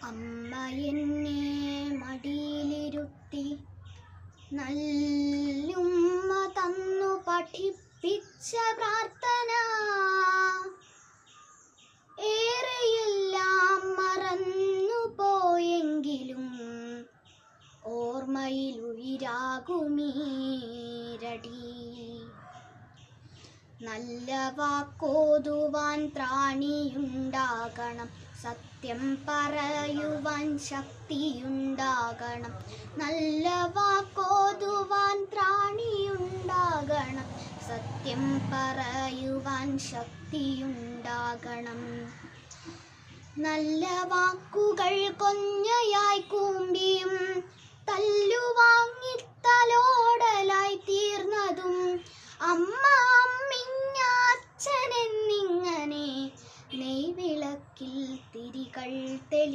അമ്മ എന്നെ മടിയിലിരുത്തി നല്ലുമ്മ തന്നു പഠിപ്പിച്ച പ്രാർത്ഥന ഏറെയെല്ലാം മറന്നു പോയെങ്കിലും ഓർമ്മയിൽ ഉയിരാകുമീരടി. നല്ല വാക്കോതുവാൻ ത്രാണിയുണ്ടാകണം, സത്യം പറയുവാൻ ശക്തിയുണ്ടാകണം. നല്ല വാക്കോതുവാൻ ത്രാണിയുണ്ടാകണം, സത്യം പറയുവാൻ ശക്തിയുണ്ടാകണം. നല്ല വാക്കുകൾ കൊഞ്ഞയായി കൂമ്പിയും തല്ലുവാങ്ങി തലോടലായി തീർന്നതും അമ്മ അമ്മിഞ്ഞ അച്ഛനെന്നിങ്ങനെ നെയ്വിളക്കിൽ തിരികൾ തെളി